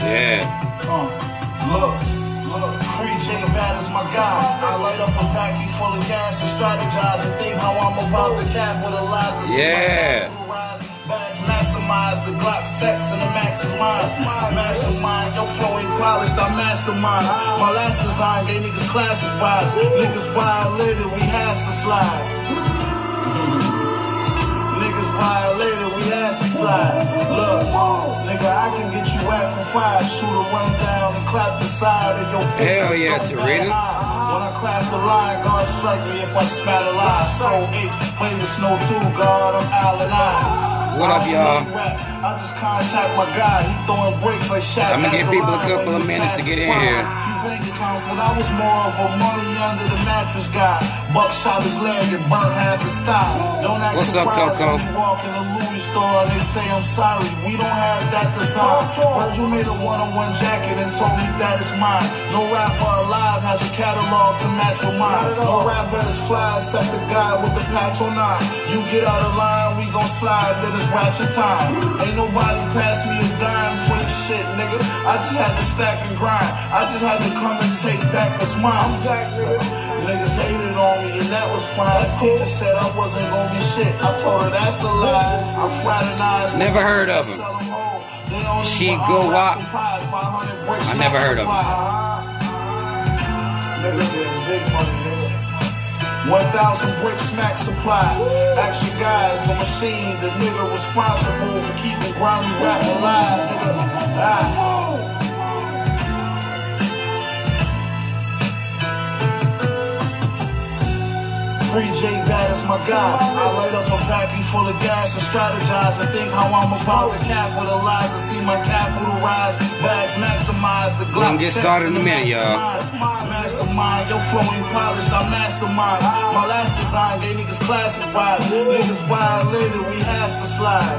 Yeah. Look, free J Bad is my guy. I light up a packy full of gas and strategize and think how I'm about to capitalize. Yeah. Bags maximize, the Glock's text and the max is mine. Mastermind, your flow ain't polished, I mastermind. My last design gave niggas classifieds. Niggas violated, we has to slide. Niggas violated, we has to slide. Look, nigga, I can get you whacked for 5. Shoot a run down and clap the side of your face. Hell yeah, Tarita. When I crash the line, God strike me if I spat a lie. Soul H, play with Snow 2, God, I'm Allen I. What up, y'all? I just contact my guy. He throwing bricks like Shaq. I'm gonna give people a couple of minutes to get in here. Bank accounts, but I was more of a money under the mattress guy. Buck shot his leg and burnt half his thigh. Don't act What's up, Coco? when you walk in a Louis store and they say I'm sorry. We don't have that design. Virgil made a one-on-one jacket and told me that it's mine. No rapper alive has a catalog to match with mine. No rapper is fly except the guy with the patch on 9. You get out of line, we gon' slide, then it's ratchet time. Ain't nobody pass me a dime for this shit, nigga. I just had to stack and grind. I just had to come and take back what's mine. Niggas hated on me and that was fine. Teacher said I wasn't gonna be shit. I told her that's a lie. I fraternized. Never heard of him. She go up. I never heard of him. Niggas getting big money, nigga. 1,000 brick smack supply. Action guys, the machine, the nigga responsible for keeping grimy rap alive, nigga. Free J Bad is my guy. I light up a packy full of gas and strategize and think how I'm about to capitalize and see my capital rise. Bags maximize, the Glock. We're gonna get started in a minute, y'all. Mastermind, your flow ain't polished, I mastermind. My last design gave niggas classified. Niggas violated, we has to slide.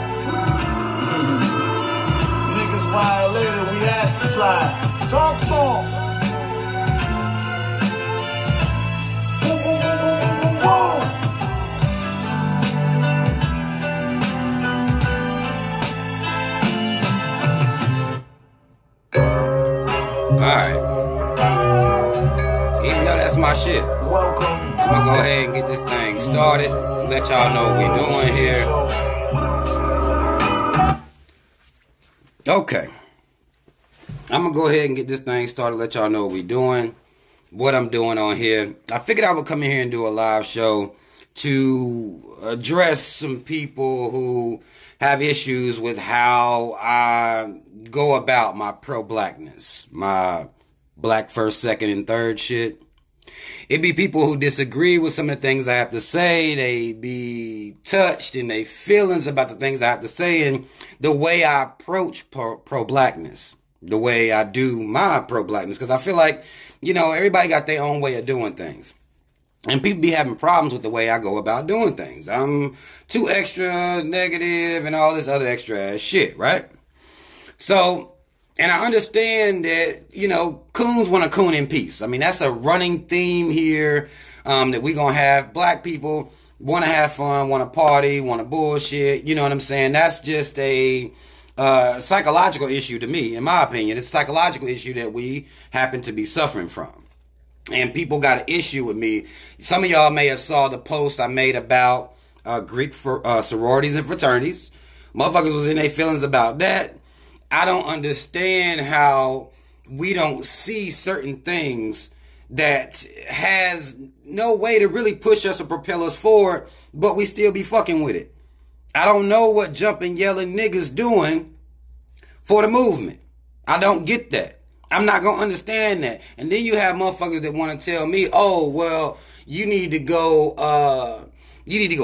Niggas violated, we has to slide. Talk to 'em. Alright. Even though that's my shit, Welcome. I'm gonna go ahead and get this thing started. Let y'all know what we're doing here. Okay. I'm gonna go ahead and get this thing started. Let y'all know what we're doing. What I'm doing on here. I figured I would come in here and do a live show to address some people who have issues with how I go about my pro-blackness, my black first, second, and third shit. It be people who disagree with some of the things I have to say. They be touched in their feelings about the things I have to say and the way I approach pro-blackness, the way I do my pro-blackness. Because I feel like, you know, everybody got their own way of doing things. And people be having problems with the way I go about doing things. I'm too extra, negative, and all this other extra ass shit, right? So, and I understand that, you know, coons want to coon in peace. I mean, that's a running theme here, that we gonna have. Black people want to have fun, want to party, want to bullshit. You know what I'm saying? That's just a psychological issue to me, in my opinion. It's a psychological issue that we happen to be suffering from. And people got an issue with me. Some of y'all may have saw the post I made about Greek sororities and fraternities. Motherfuckers was in their feelings about that. I don't understand how we don't see certain things that has no way to really push us or propel us forward, but we still be fucking with it. I don't know what jumping, yelling niggas doing for the movement. I don't get that. I'm not going to understand that. And then you have motherfuckers that want to tell me, oh, well, you need to go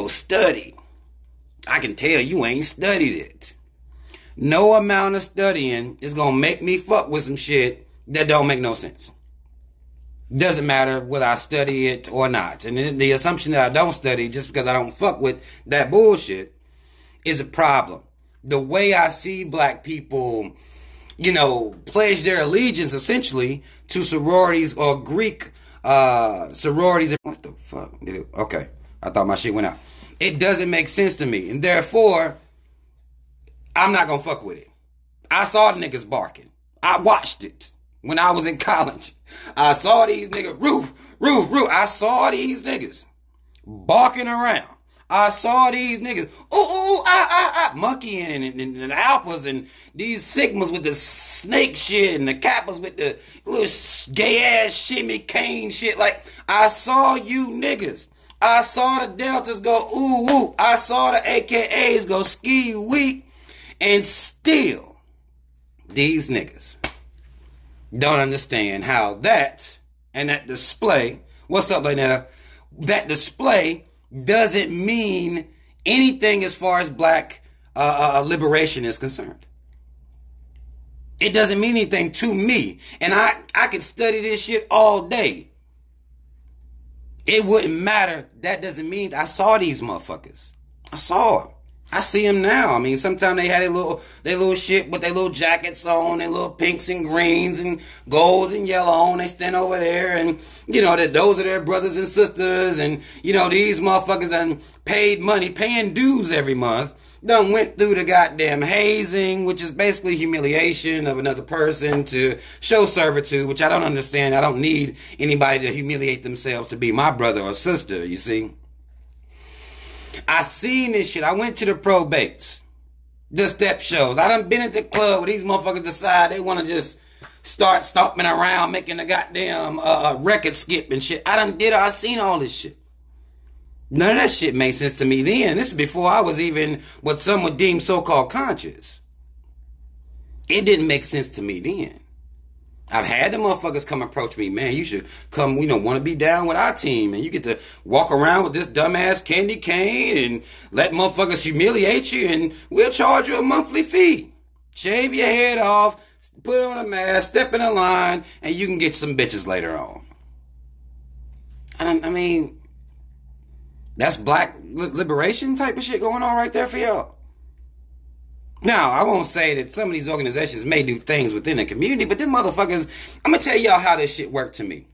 study. I can tell you ain't studied it. No amount of studying is going to make me fuck with some shit that don't make no sense. Doesn't matter whether I study it or not. And the assumption that I don't study just because I don't fuck with that bullshit is a problem. The way I see black people, you know, pledge their allegiance essentially to sororities or Greek sororities. What the fuck? Okay. I thought my shit went out. It doesn't make sense to me. And therefore, I'm not going to fuck with it. I saw the niggas barking. I watched it when I was in college. I saw these niggas, roof. I saw these niggas barking around. I saw these niggas, monkeying and the alphas and these sigmas with the snake shit and the kappas with the little gay ass shimmy cane shit. Like, I saw you niggas. I saw the deltas go ooh. I saw the AKAs go ski weak. And still, these niggas don't understand how that and that display, what's up, Lynetta? That display doesn't mean anything as far as black liberation is concerned. It doesn't mean anything to me. And I could study this shit all day. It wouldn't matter. That doesn't mean I saw these motherfuckers. I saw them. I see them now. I mean, sometimes they had their little shit with their little jackets on, and little pinks and greens and golds and yellow on. They stand over there, and you know that those are their brothers and sisters, and you know these motherfuckers done paid money, paying dues every month. Done went through the goddamn hazing, which is basically humiliation of another person to show servitude, which I don't understand. I don't need anybody to humiliate themselves to be my brother or sister, you see. I seen this shit. I went to the probates, the step shows. I done been at the club where these motherfuckers decide they want to just start stomping around, making a goddamn record skip and shit. I seen all this shit. None of that shit made sense to me then. This is before I was even what some would deem so-called conscious. It didn't make sense to me then. I've had the motherfuckers come approach me, man, you should come, want to be down with our team, and you get to walk around with this dumbass candy cane and let motherfuckers humiliate you, and we'll charge you a monthly fee. Shave your head off, put on a mask, step in a line, and you can get some bitches later on. I mean, that's black liberation type of shit going on right there for y'all. Now, I won't say that some of these organizations may do things within the community, but them motherfuckers, I'm going to tell y'all how this shit worked to me.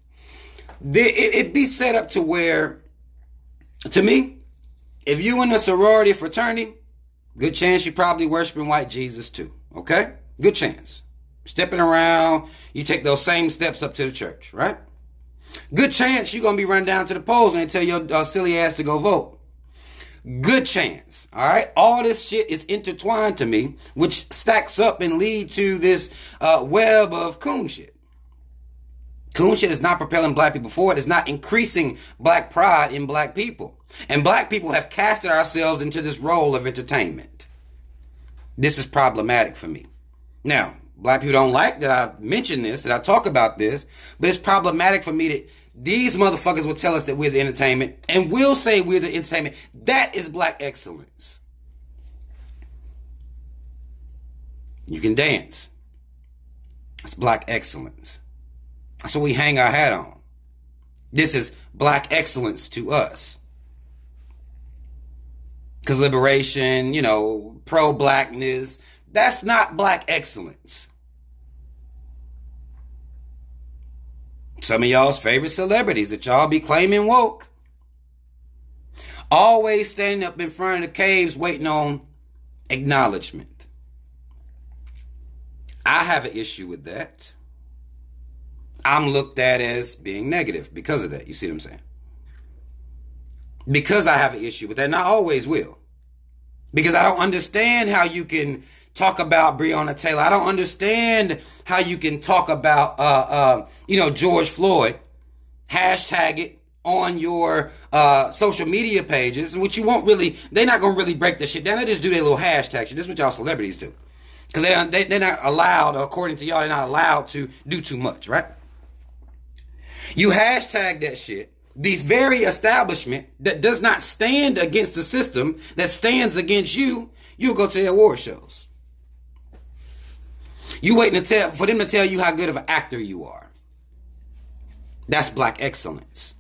It be set up to where, to me, if you in a sorority fraternity, good chance you probably worshiping white Jesus too, okay? Good chance. Stepping around, you take those same steps up to the church, right? Good chance you're going to be running down to the polls and they tell your silly ass to go vote. Good chance. All right. All this shit is intertwined to me, which stacks up and lead to this web of coon shit. Coon shit is not propelling black people forward. It's not increasing black pride in black people. And black people have casted ourselves into this role of entertainment. This is problematic for me. Now, black people don't like that I mention this, that I talk about this, but it's problematic for me that these motherfuckers will tell us that we're the entertainment, and we'll say we're the entertainment. That is black excellence. You can dance. That's black excellence. That's what we hang our hat on. This is black excellence to us. Because liberation, pro-blackness, that's not black excellence. Some of y'all's favorite celebrities that y'all be claiming woke, always standing up in front of the caves waiting on acknowledgement. I have an issue with that. I'm looked at as being negative because of that. You see what I'm saying? Because I have an issue with that, and I always will. Because I don't understand how you can talk about Breonna Taylor. I don't understand how you can talk about, George Floyd, hashtag it on your social media pages, which you won't really, they're not going to really break the shit down. They just do their little hashtag shit. This is what y'all celebrities do. Because they're not allowed, according to y'all, they're not allowed to do too much, right? You hashtag that shit. These very establishment that does not stand against the system, that stands against you, you'll go to their award shows. You waiting for them to tell you how good of an actor you are. That's black excellence.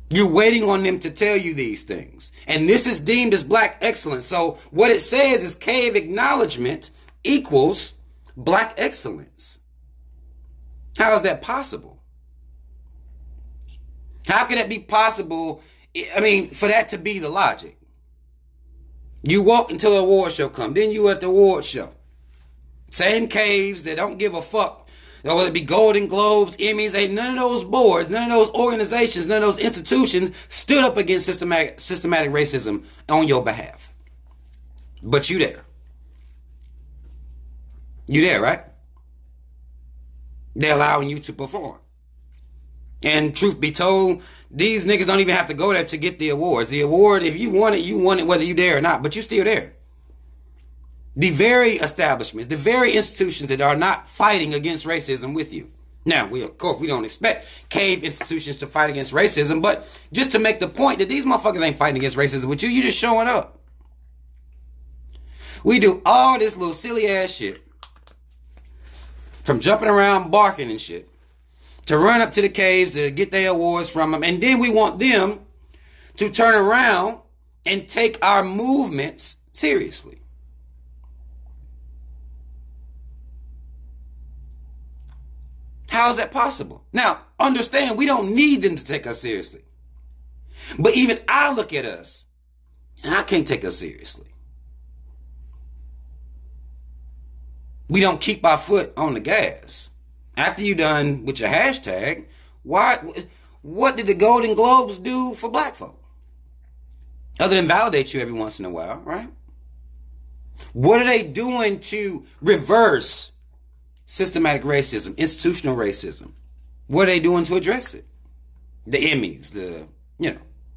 You're waiting on them to tell you these things. And this is deemed as black excellence. So what it says is cave acknowledgement equals black excellence. How is that possible? How can it be possible I mean, for that to be the logic. You walk until the award show come. Then you at the award show. Same caves that don't give a fuck. Whether it be Golden Globes, Emmys, ain't none of those boards, none of those organizations, none of those institutions stood up against systematic racism on your behalf. But you there. You there, right? They're allowing you to perform. And truth be told, these niggas don't even have to go there to get the awards. The award, if you want it whether you there or not, but you still there. The very establishments, the very institutions that are not fighting against racism with you. Now, of course, we don't expect cave institutions to fight against racism, but just to make the point that these motherfuckers ain't fighting against racism with you, you just showing up. We do all this little silly ass shit, from jumping around, barking and shit, to run up to the caves to get their awards from them, and then we want them to turn around and take our movements seriously. How is that possible? Now, understand, we don't need them to take us seriously. But even I look at us, and I can't take us seriously. We don't keep our foot on the gas. After you done with your hashtag, what did the Golden Globes do for black folk? Other than validate you every once in a while, right? What are they doing to reverse systematic racism, institutional racism? What are they doing to address it? The Emmys, the,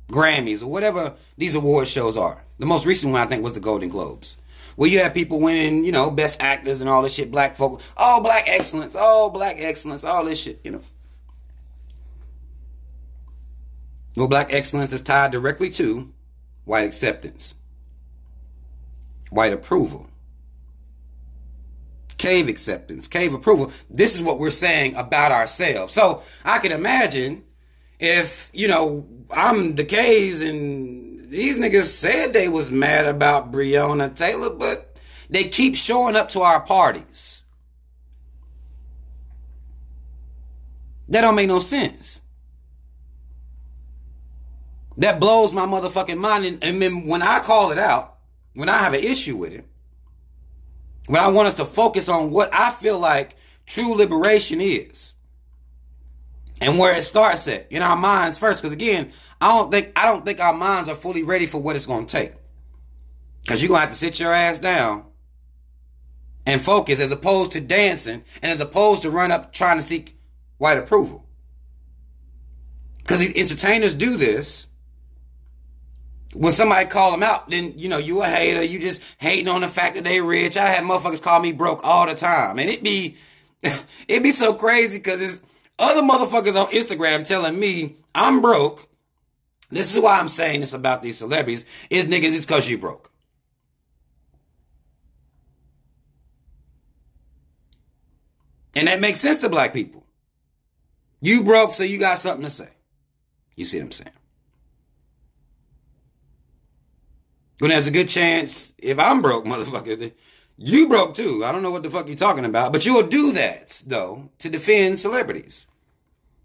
Grammys, or whatever these award shows are. The most recent one, I think, was the Golden Globes. Where you have people winning, best actors and all this shit, black folk, black excellence, all this shit, Well, black excellence is tied directly to white acceptance, white approval, cave acceptance, cave approval. This is what we're saying about ourselves. So I can imagine if, I'm the caves and these niggas said they was mad about Breonna Taylor, but they keep showing up to our parties. That don't make no sense. That blows my motherfucking mind. And then when I call it out, when I have an issue with it, when I want us to focus on what I feel like true liberation is, and where it starts at, in our minds first. Because again, I don't think our minds are fully ready for what it's going to take. Because you're going to have to sit your ass down and focus, as opposed to dancing and as opposed to run up trying to seek white approval. Because these entertainers do this. When somebody call them out, then, you a hater. You just hating on the fact that they rich. I had motherfuckers call me broke all the time. And it'd be so crazy because it's other motherfuckers on Instagram telling me I'm broke. This is why I'm saying this about these celebrities. Is niggas, it's because you broke. And that makes sense to black people. You broke, so you got something to say. You see what I'm saying? When there's a good chance, if I'm broke, motherfucker, you broke too. I don't know what the fuck you're talking about. But you will do that, though, to defend celebrities.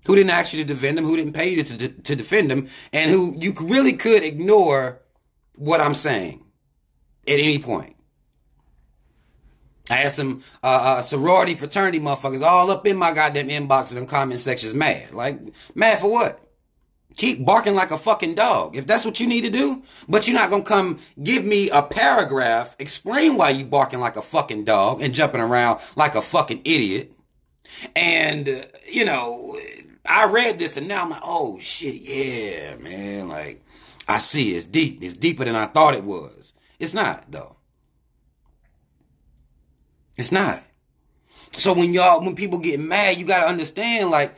Who didn't ask you to defend them, who didn't pay you to defend them, and who you really could ignore what I'm saying at any point. I had some sorority fraternity motherfuckers all up in my goddamn inbox and them comment sections mad. Like, mad for what? Keep barking like a fucking dog. If that's what you need to do, but you're not going to come give me a paragraph, explain why you barking like a fucking dog and jumping around like a fucking idiot. And, I read this and now I'm like, oh shit, yeah, man. Like, I see it's deep. It's deeper than I thought it was. It's not, though. It's not. So when people get mad, you got to understand, like,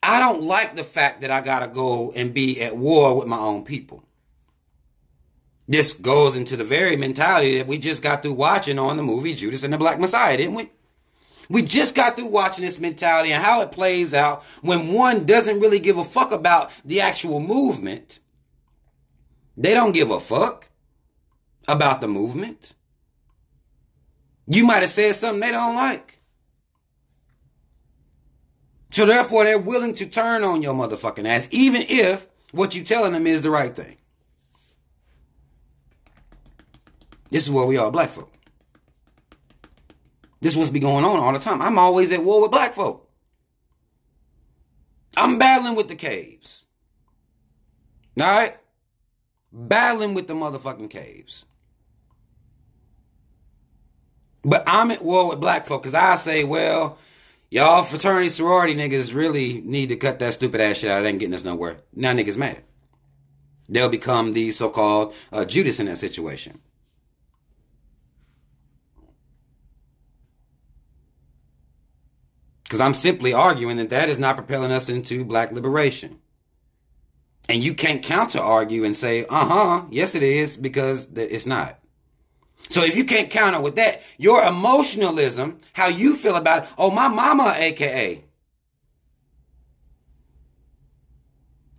I don't like the fact that I got to go and be at war with my own people. This goes into the very mentality that we just got through watching on the movie Judas and the Black Messiah, didn't we? We just got through watching this mentality and how it plays out when one doesn't really give a fuck about the actual movement. They don't give a fuck about the movement. You might have said something they don't like. So therefore, they're willing to turn on your motherfucking ass, even if what you telling them is the right thing. This is where we are, black folk. This is what's be going on all the time. I'm always at war with black folk. I'm battling with the caves. All right? Battling with the motherfucking caves. But I'm at war with black folk because I say, well, y'all fraternity sorority niggas really need to cut that stupid ass shit out. It ain't getting us nowhere. Now niggas mad. They'll become the so-called Judas in that situation. Because I'm simply arguing that that is not propelling us into black liberation. And you can't counter-argue and say, yes it is, because it's not. So if you can't counter with that, your emotionalism, how you feel about it, oh, my mama, AKA.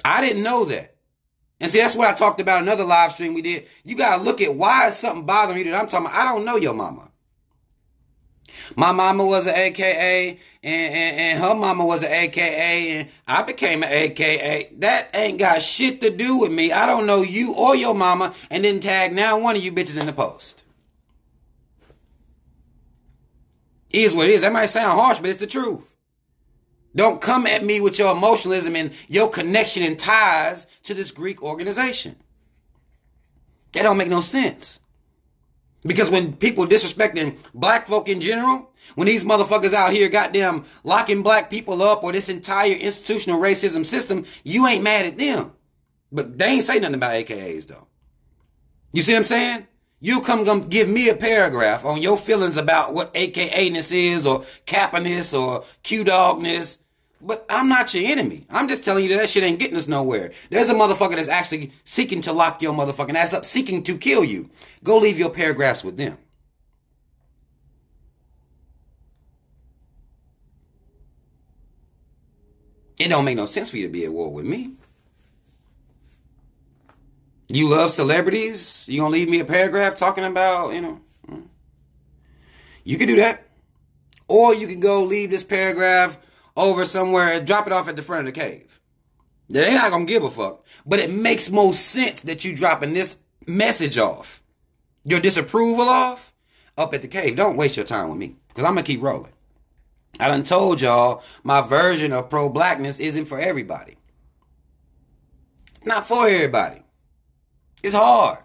I didn't know that. And see, that's what I talked about in another live stream we did. You got to look at why is something bothering you that I'm talking about. I don't know your mama. My mama was an AKA, and her mama was an AKA, and I became an AKA. That ain't got shit to do with me. I don't know you or your mama, and then tag now one of you bitches in the post. It is what it is. That might sound harsh, but it's the truth. Don't come at me with your emotionalism and your connection and ties to this Greek organization. That don't make no sense. Because when people disrespecting black folk in general, when these motherfuckers out here goddamn locking black people up or this entire institutional racism system, you ain't mad at them. But they ain't say nothing about AKAs though. You see what I'm saying? You come give me a paragraph on your feelings about what AKA-ness is or Kappa-ness or Q-dog-ness. But I'm not your enemy. I'm just telling you that shit ain't getting us nowhere. There's a motherfucker that's actually seeking to lock your motherfucking ass up, seeking to kill you. Go leave your paragraphs with them. It don't make no sense for you to be at war with me. You love celebrities? You gonna leave me a paragraph talking about, You can do that. Or you can go leave this paragraph over somewhere and drop it off at the front of the cave. They're not gonna give a fuck. But it makes more sense that you dropping this message off, your disapproval off, up at the cave. Don't waste your time with me, because I'm gonna keep rolling. I done told y'all my version of pro-blackness isn't for everybody. It's not for everybody. It's hard.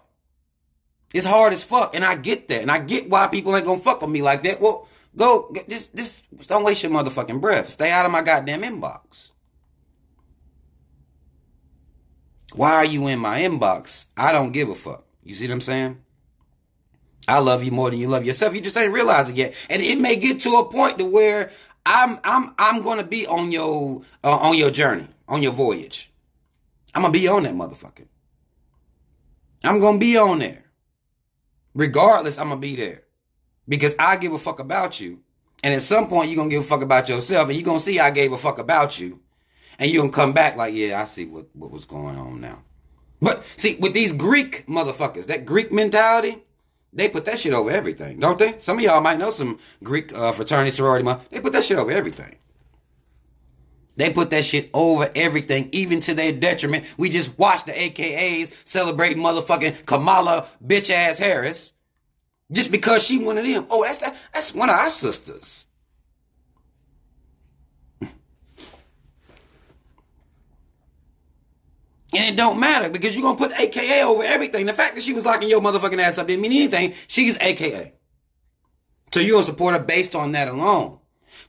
It's hard as fuck, and I get that. And I get why people ain't gonna fuck with me like that. Well, go, this, don't waste your motherfucking breath. Stay out of my goddamn inbox. Why are you in my inbox? I don't give a fuck. You see what I'm saying? I love you more than you love yourself. You just ain't realized it yet. And it may get to a point to where I'm gonna be on your journey, on your voyage. I'm gonna be on that motherfucker. I'm gonna be on there. Regardless, I'm gonna be there. Because I give a fuck about you. And at some point, you're gonna give a fuck about yourself. And you're gonna see I gave a fuck about you. And you're gonna come back like, yeah, I see what was going on now. But see, with these Greek motherfuckers, that Greek mentality, they put that shit over everything, don't they? Some of y'all might know some Greek fraternity, sorority. They put that shit over everything. They put that shit over everything, even to their detriment. We just watched the AKAs celebrating motherfucking Kamala bitch ass Harris. Just because she one of them. Oh, that's one of our sisters. And it don't matter because you're going to put AKA over everything. The fact that she was locking your motherfucking ass up didn't mean anything. She's AKA. So you're going to support her based on that alone.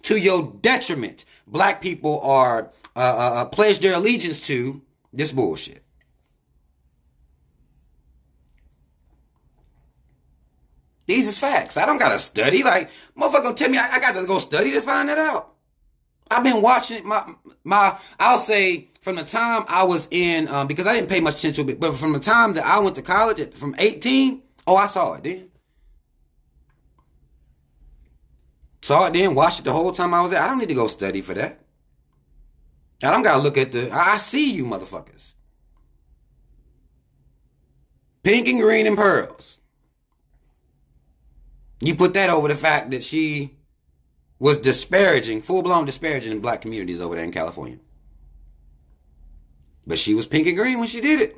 To your detriment, black people are pledged their allegiance to this bullshit. These is facts. I don't got to study. Like, motherfucker gonna tell me I got to go study to find that out. I've been watching it. I'll say from the time I was in, because I didn't pay much attention to it, but from the time that I went to college, from 18, I saw it then. Saw it then, watched it the whole time I was there. I don't need to go study for that. I don't got to look at I see you motherfuckers. Pink and green and pearls. You put that over the fact that she was disparaging, full-blown disparaging in black communities over there in California. But she was pink and green when she did it.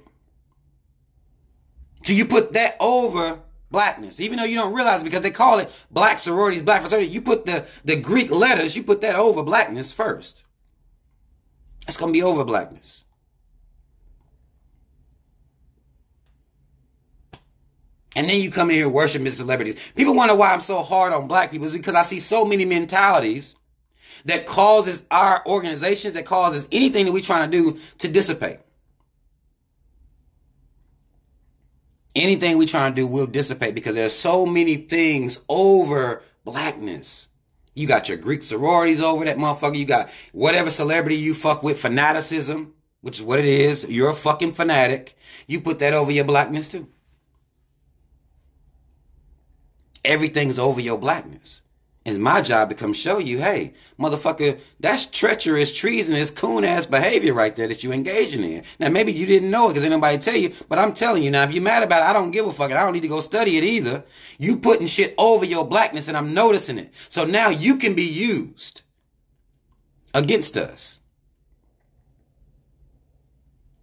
So you put that over blackness, even though you don't realize it because they call it black sororities, black fraternities. You put the Greek letters, you put that over blackness first. That's going to be over blackness. And then you come in here worshiping celebrities. People wonder why I'm so hard on black people. It's because I see so many mentalities that causes our organizations, that causes anything that we're trying to do to dissipate. Anything we trying to do will dissipate because there's so many things over blackness. You got your Greek sororities over that motherfucker. You got whatever celebrity you fuck with, fanaticism, which is what it is. You're a fucking fanatic. You put that over your blackness too. Everything's over your blackness. It's my job to come show you, hey, motherfucker, that's treacherous, treasonous, coon-ass behavior right there that you engaging in. Now, maybe you didn't know it because anybody tell you, but I'm telling you now, if you're mad about it, I don't give a fuck. I don't need to go study it either. You putting shit over your blackness, and I'm noticing it. So now you can be used against us.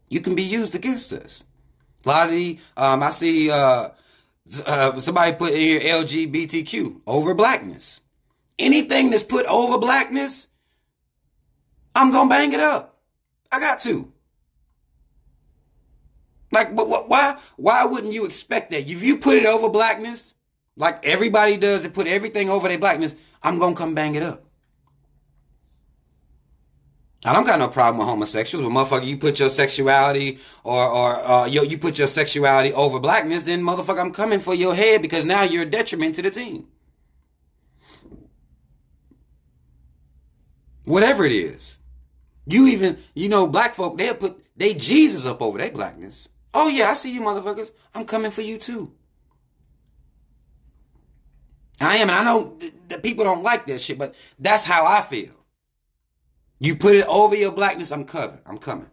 You can be used against us. A lot of the, I see somebody put in here LGBTQ over blackness. Anything that's put over blackness, I'm going to bang it up. I got to. Like, but why wouldn't you expect that? If you put it over blackness, like everybody does and put everything over their blackness, I'm going to come bang it up. I don't got no problem with homosexuals. But motherfucker, you put your sexuality or you put your sexuality over blackness, then motherfucker, I'm coming for your head because now you're a detriment to the team. Whatever it is. Black folk, they'll put they Jesus up over their blackness. Oh yeah, I see you motherfuckers. I'm coming for you too. I am, and I know that people don't like that shit, but that's how I feel. You put it over your blackness, I'm coming. I'm coming.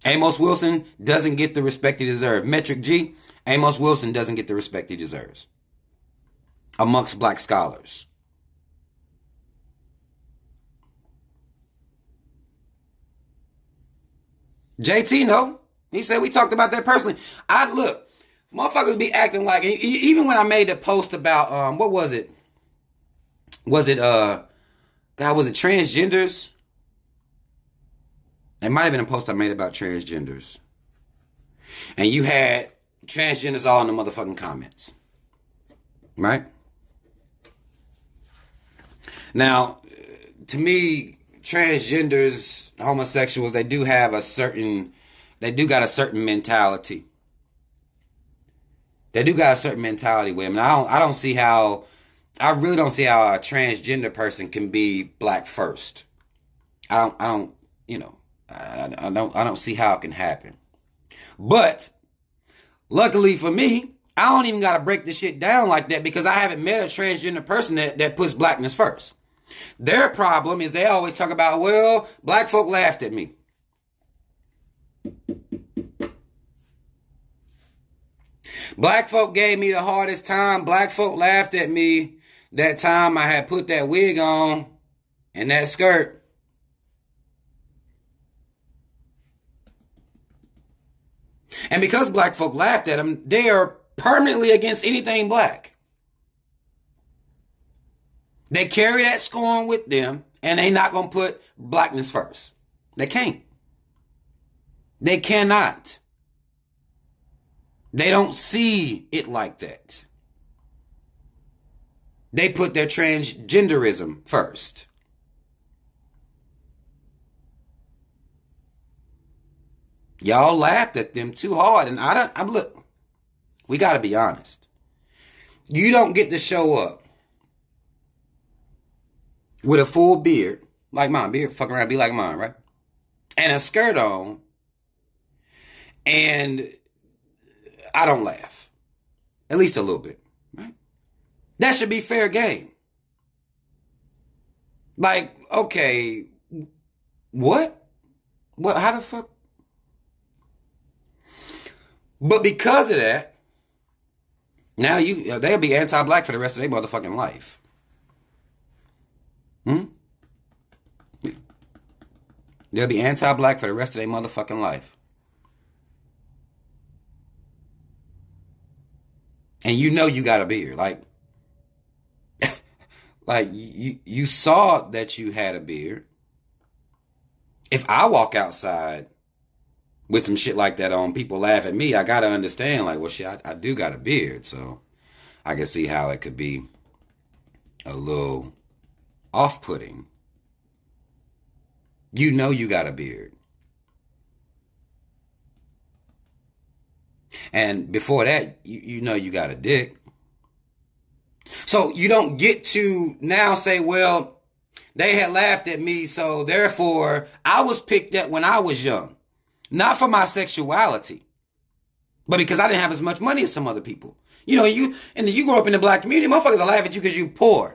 Amos Wilson doesn't get the respect he deserves. Metric G, Amos Wilson doesn't get the respect he deserves amongst black scholars. JT, no. He said we talked about that personally. Look, motherfuckers be acting like, even when I made the post about, what was it? Was it transgenders? It might have been a post I made about transgenders. And you had transgenders all in the motherfucking comments. Right? Now, to me, transgenders, homosexuals, they do got a certain mentality. They do got a certain mentality with them. And I really don't see how a transgender person can be black first. I don't see how it can happen. But luckily for me, I don't even got to break this shit down like that because I haven't met a transgender person that puts blackness first. Their problem is they always talk about, well, black folk laughed at me. Black folk gave me the hardest time. Black folk laughed at me that time I had put that wig on and that skirt. And because black folk laughed at them, they are permanently against anything black. They carry that scorn with them, and they not going to put blackness first. They can't. They cannot. They don't see it like that. They put their transgenderism first. Y'all laughed at them too hard, and look, we got to be honest. You don't get to show up with a full beard, like mine, beard fucking around, be like mine, right? And a skirt on, and I don't laugh. At least a little bit, right? That should be fair game. Like, okay, what? How the fuck? But because of that, now they'll be anti-black for the rest of their motherfucking life. They'll be anti-black for the rest of their motherfucking life. And you know you got a beard. Like you saw that you had a beard. If I walk outside with some shit like that on, people laugh at me, I gotta understand, like, well, shit, I do got a beard, so I can see how it could be a little off-putting. You know you got a beard. And before that, you know you got a dick. So you don't get to now say, well, they had laughed at me, so therefore I was picked at when I was young. Not for my sexuality, but because I didn't have as much money as some other people. You know, you grow up in the black community, motherfuckers will laugh at you because you poor.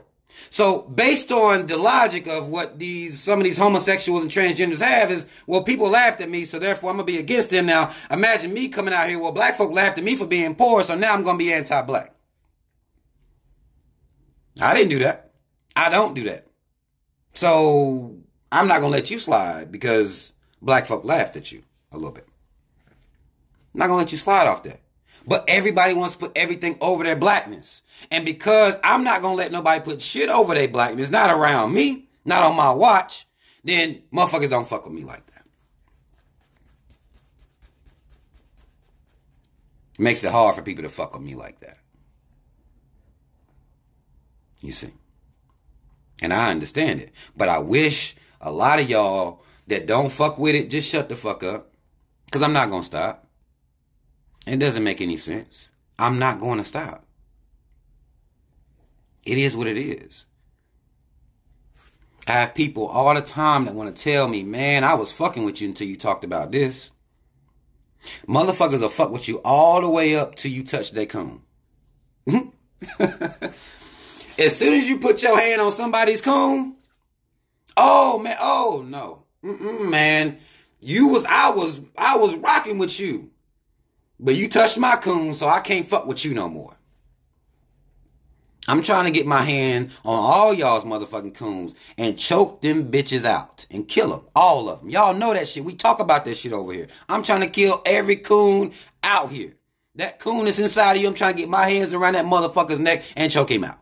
So based on the logic of what some of these homosexuals and transgenders have is, well, people laughed at me, so therefore I'm going to be against them. Now, imagine me coming out here, well, black folk laughed at me for being poor, so now I'm going to be anti-black. I didn't do that. I don't do that. So I'm not going to let you slide because black folk laughed at you a little bit. I'm not going to let you slide off that. But everybody wants to put everything over their blackness. And because I'm not going to let nobody put shit over their blackness, not around me, not on my watch, then motherfuckers don't fuck with me like that. It makes it hard for people to fuck with me like that. You see? And I understand it. But I wish a lot of y'all that don't fuck with it, just shut the fuck up. Because I'm not going to stop. It doesn't make any sense. I'm not going to stop. It is what it is. I have people all the time that want to tell me, man, I was fucking with you until you talked about this. Motherfuckers will fuck with you all the way up till you touch their cone. As soon as you put your hand on somebody's cone, oh man, oh no, man, I was rocking with you, but you touched my coon, so I can't fuck with you no more. I'm trying to get my hand on all y'all's motherfucking coons and choke them bitches out and kill them, all of them. Y'all know that shit. We talk about that shit over here. I'm trying to kill every coon out here. That coon that's inside of you, I'm trying to get my hands around that motherfucker's neck and choke him out.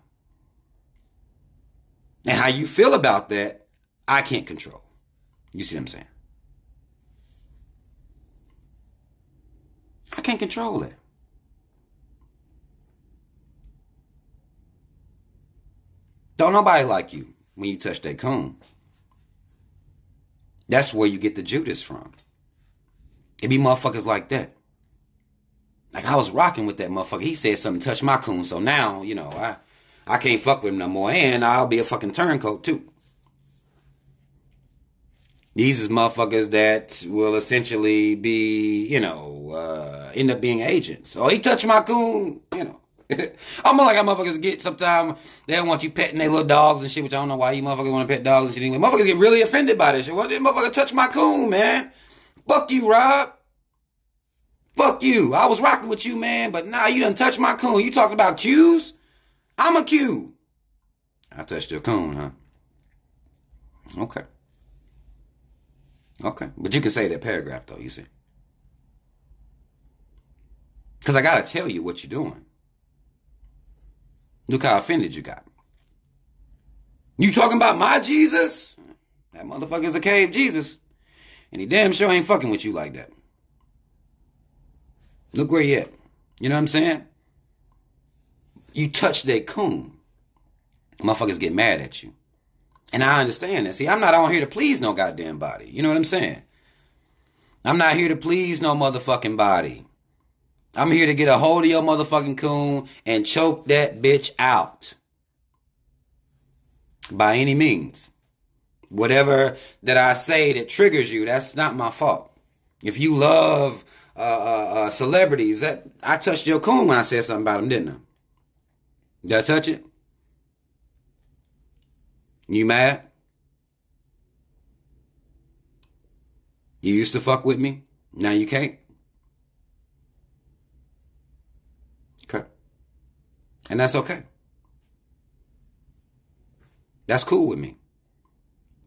And how you feel about that, I can't control. You see what I'm saying? I can't control it. Don't nobody like you when you touch that cone. That's where you get the Judas from. It be motherfuckers like that. Like I was rocking with that motherfucker. He said something, touch my coon. So now, you know, I can't fuck with him no more. And I'll be a fucking turncoat too. These is motherfuckers that will essentially be, you know, end up being agents. Oh, he touched my coon, you know. I'm like how motherfuckers get sometimes. They don't want you petting their little dogs and shit, which I don't know why you motherfuckers want to pet dogs and shit anyway. Motherfuckers get really offended by this shit. Well, this motherfucker touch my coon, man. Fuck you, Rob. Fuck you. I was rocking with you, man, but now you done touched my coon. You talking about cues? I'm a cue. I touched your coon, huh? Okay. Okay. But you can say that paragraph, though, you see. Because I got to tell you what you're doing. Look how offended you got. You talking about my Jesus? That motherfucker's a cave Jesus. And he damn sure ain't fucking with you like that. Look where he at. You know what I'm saying? You touch that coon. Motherfuckers get mad at you. And I understand that. See, I'm not on here to please no goddamn body. You know what I'm saying? I'm not here to please no motherfucking body. I'm here to get a hold of your motherfucking coon and choke that bitch out. By any means. Whatever that I say that triggers you, that's not my fault. If you love celebrities, that I touched your coon when I said something about them, didn't I? Did I touch it? You mad? You used to fuck with me. Now you can't. Okay. And that's okay. That's cool with me.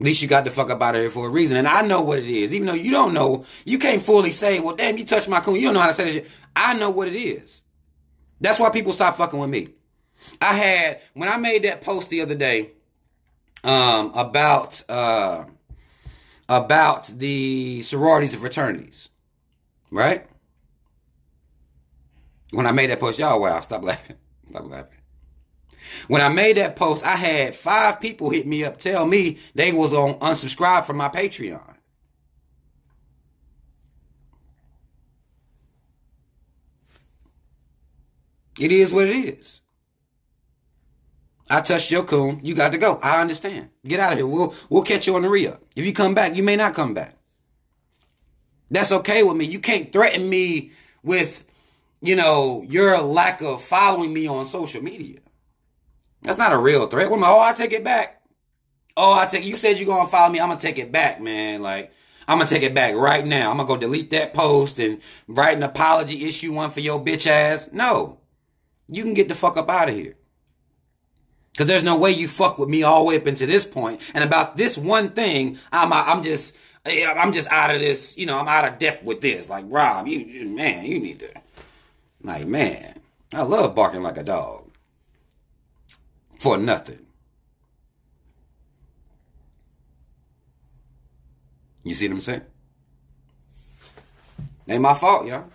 At least you got the fuck up out of here for a reason. And I know what it is. Even though you don't know, you can't fully say, well, damn, you touched my coon. You don't know how to say that shit. I know what it is. That's why people stop fucking with me. When I made that post the other day, about the sororities and fraternities, right? When I made that post, y'all, wow, stop laughing. Stop laughing. When I made that post, I had 5 people hit me up, tell me they was on unsubscribe from my Patreon. It is what it is. I touched your coon. You got to go. I understand. Get out of here. We'll catch you on the re-up. If you come back, you may not come back. That's okay with me. You can't threaten me with, your lack of following me on social media. That's not a real threat. I take it back. You said you're going to follow me. I'm going to take it back, man. Like, I'm going to take it back right now. I'm going to go delete that post and write an apology, issue one for your bitch ass. No. You can get the fuck up out of here. Because there's no way you fuck with me all the way up into this point. And about this one thing, I'm just out of this, I'm out of depth with this. Like, Rob, you need to, like, man, I love barking like a dog. For nothing. You see what I'm saying? Ain't my fault, y'all.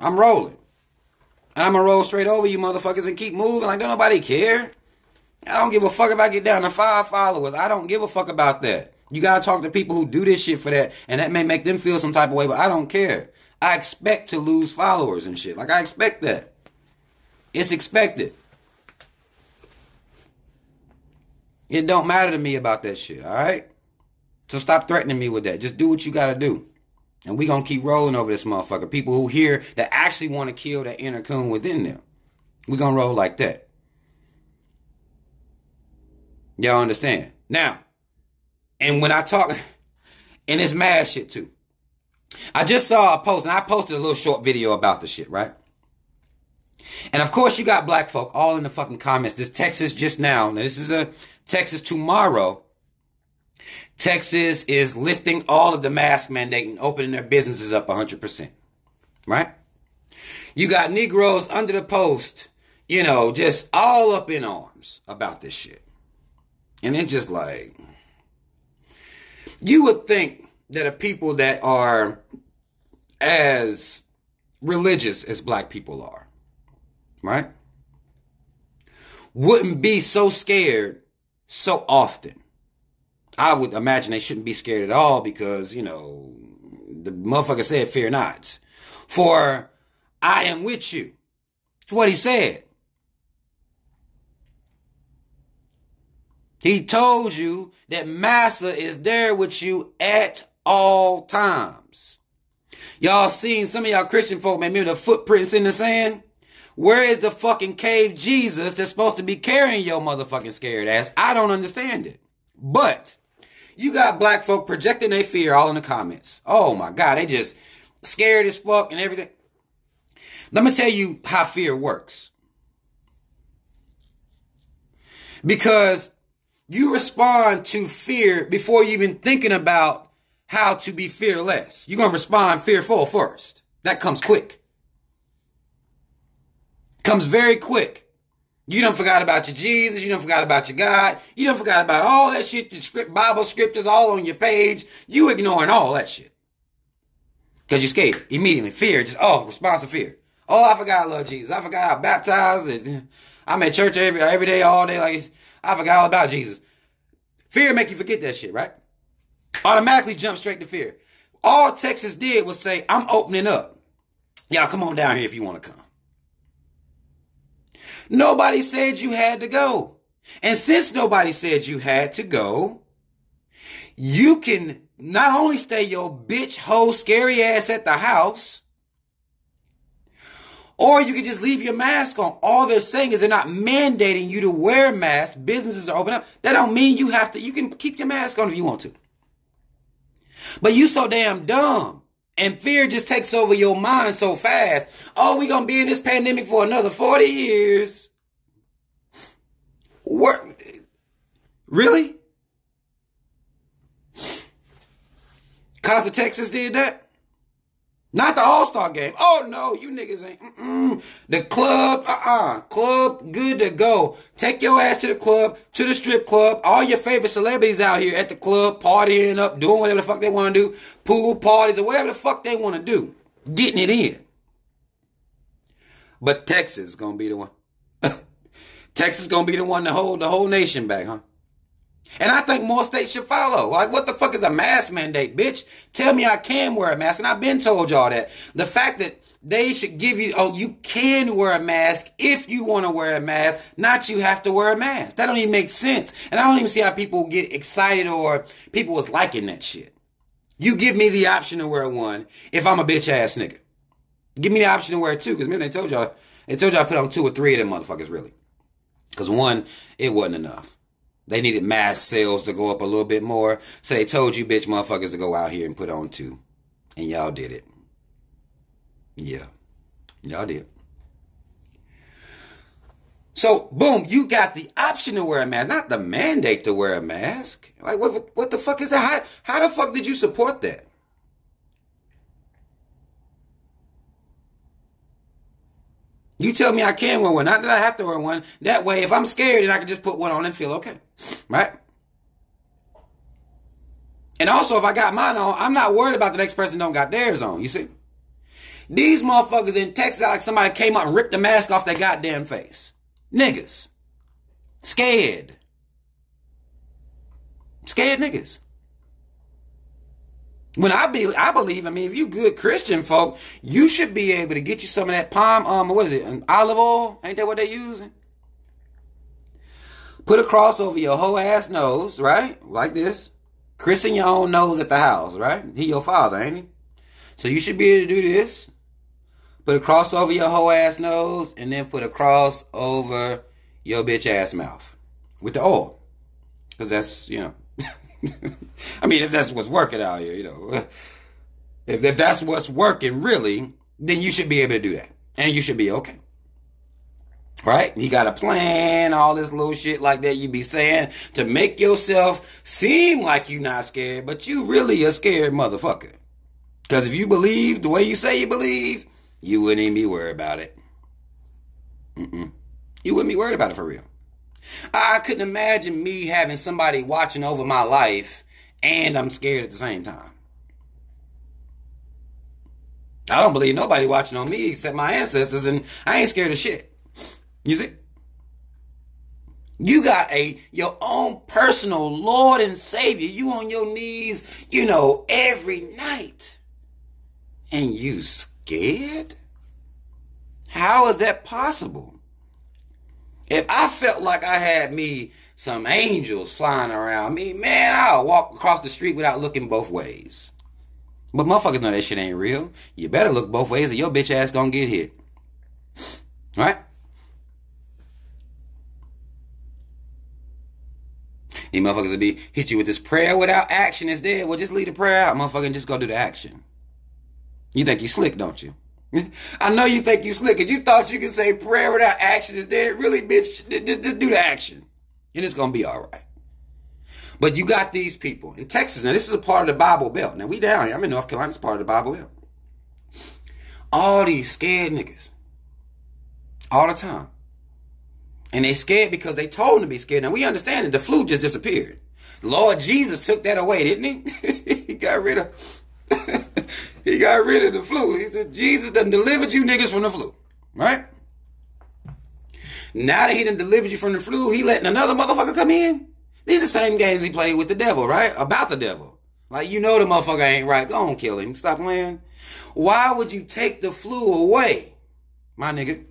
I'm rolling. And I'm going to roll straight over you motherfuckers and keep moving like don't nobody care. I don't give a fuck if I get down to 5 followers. I don't give a fuck about that. You got to talk to people who do this shit for that. And that may make them feel some type of way, but I don't care. I expect to lose followers and shit. Like, I expect that. It's expected. It don't matter to me about that shit, all right? So stop threatening me with that. Just do what you got to do. And we going to keep rolling over this motherfucker. People who hear that actually want to kill that inner coon within them. We going to roll like that. Y'all understand? Now, and when I talk, and it's mad shit too. I just saw a post, and I posted a little short video about the shit, right? And of course you got black folk all in the fucking comments. This Texas just now this is a Texas tomorrow. Texas is lifting all of the mask mandate and opening their businesses up 100%. Right? You got Negroes under the post, just all up in arms about this shit. And it's just like, you would think that a people that are as religious as black people are, right, wouldn't be so scared so often. I would imagine they shouldn't be scared at all because, the motherfucker said, fear not. For I am with you. That's what he said. He told you that Massa is there with you at all times. Y'all seen some of y'all Christian folk, maybe the footprints in the sand? Where is the fucking cave Jesus that's supposed to be carrying your motherfucking scared ass? I don't understand it. But you got black folk projecting their fear all in the comments. Oh my God, they just scared as fuck and everything. Let me tell you how fear works. Because you respond to fear before you even thinking about how to be fearless. You're going to respond fearful first. That comes quick. Comes very quick. You done forgot about your Jesus. You done forgot about your God. You done forgot about all that shit. The script, Bible scriptures all on your page. You ignoring all that shit. Because you're scared. Immediately. Fear. Response to fear. Oh, I forgot I love Jesus. I forgot I baptized. I'm at church every day, all day. Like, I forgot all about Jesus. Fear make you forget that shit, right? Automatically jump straight to fear. All Texas did was say, I'm opening up. Y'all come on down here if you want to come. Nobody said you had to go. And since nobody said you had to go, you can not only stay your bitch, hoe, scary ass at the house, or you can just leave your mask on. All they're saying is they're not mandating you to wear a mask. Businesses are open up. That don't mean you have to. You can keep your mask on if you want to. But you so damn dumb. And fear just takes over your mind so fast. Oh, we gonna be in this pandemic for another 40 years. What? Really? Cause of Texas did that? Not the All-Star game. Oh, no, you niggas ain't. The club, club, good to go. Take your ass to the club, to the strip club. All your favorite celebrities out here at the club, partying up, doing whatever the fuck they want to do. Pool parties or whatever the fuck they want to do. Getting it in. But Texas is going to be the one. Texas is going to be the one to hold the whole nation back, huh? And I think more states should follow. Like, what the fuck is a mask mandate, bitch? Tell me I can wear a mask. And I've been told y'all that. The fact that they should give you, you can wear a mask if you want to wear a mask, not you have to wear a mask. That don't even make sense. And I don't even see how people get excited or people was liking that shit. You give me the option to wear one if I'm a bitch ass nigga. Give me the option to wear two. Because remember they told y'all I put on 2 or 3 of them motherfuckers really. Because one, it wasn't enough. They needed mask sales to go up a little bit more. So they told you bitch motherfuckers to go out here and put on 2. And y'all did it. Yeah. Y'all did. So, boom, you got the option to wear a mask, not the mandate to wear a mask. Like, what the fuck is that? How the fuck did you support that? You tell me I can wear one, not that I have to wear one. That way, if I'm scared, then I can just put one on and feel okay. Right? And also, if I got mine on, I'm not worried about the next person don't got theirs on. You see? These motherfuckers in Texas like somebody came up and ripped the mask off their goddamn face. Niggas. Scared. Scared niggas. When I believe, if you good Christian folk, you should be able to get you some of that palm, what is it, an olive oil? Ain't that what they using? Put a cross over your whole ass nose, right? Like this. Christen your own nose at the house, right? He your father, ain't he? So you should be able to do this. Put a cross over your whole ass nose, and then put a cross over your bitch ass mouth. With the oil. Because that's, if that's what's working out here, if that's what's working really, then you should be able to do that. And you should be okay. Right? You got a plan, all this little shit like that you be saying to make yourself seem like you not scared, but you really a scared motherfucker. Because if you believe the way you say you believe, you wouldn't even be worried about it. You wouldn't be worried about it for real. I couldn't imagine me having somebody watching over my life and I'm scared at the same time. I don't believe nobody watching on me except my ancestors, and I ain't scared of shit. You see? You got your own personal Lord and Savior. You on your knees, every night. And you scared? How is that possible? If I felt like I had me some angels flying around me, man, I'll walk across the street without looking both ways. But motherfuckers know that shit ain't real. You better look both ways or your bitch ass gonna get hit. Right? These motherfuckers will be hit you with this prayer without action is dead. Well, just leave the prayer out, motherfucker, and just go do the action. You think you slick, don't you? I know you think you slick, and you thought you could say prayer without action is dead. Really, bitch, just do the action. And it's going to be all right. But you got these people in Texas. Now, this is a part of the Bible Belt. Now, we down here. I'm in North Carolina. It's part of the Bible Belt. All these scared niggas. All the time. And they scared because they told them to be scared. Now, we understand that the flu just disappeared. Lord Jesus took that away, didn't he? He got rid of... He got rid of the flu. He said, Jesus done delivered you niggas from the flu. Right? Now that he done delivered you from the flu, he letting another motherfucker come in. These are the same games he played with the devil, right? About the devil. Like, the motherfucker ain't right. Go on, kill him. Stop playing. Why would you take the flu away, my nigga?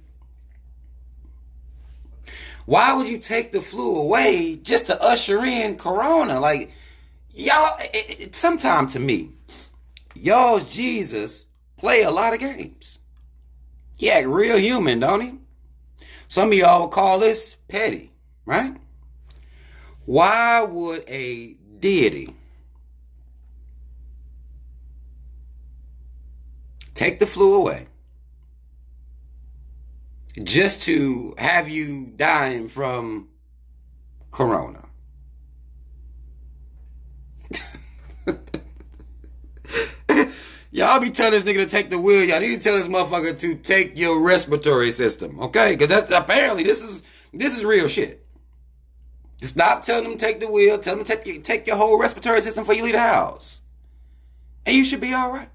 Why would you take the flu away just to usher in corona? Like, y'all, sometime to me, y'all's Jesus play a lot of games. He act real human, don't he? Some of y'all would call this petty, right? Why would a deity take the flu away just to have you dying from corona? Y'all be telling this nigga to take the wheel. Y'all need to tell this motherfucker to take your respiratory system, okay? Because that's apparently this is real shit. Stop telling them to take the wheel. Tell them to take your whole respiratory system before you leave the house, and you should be all right.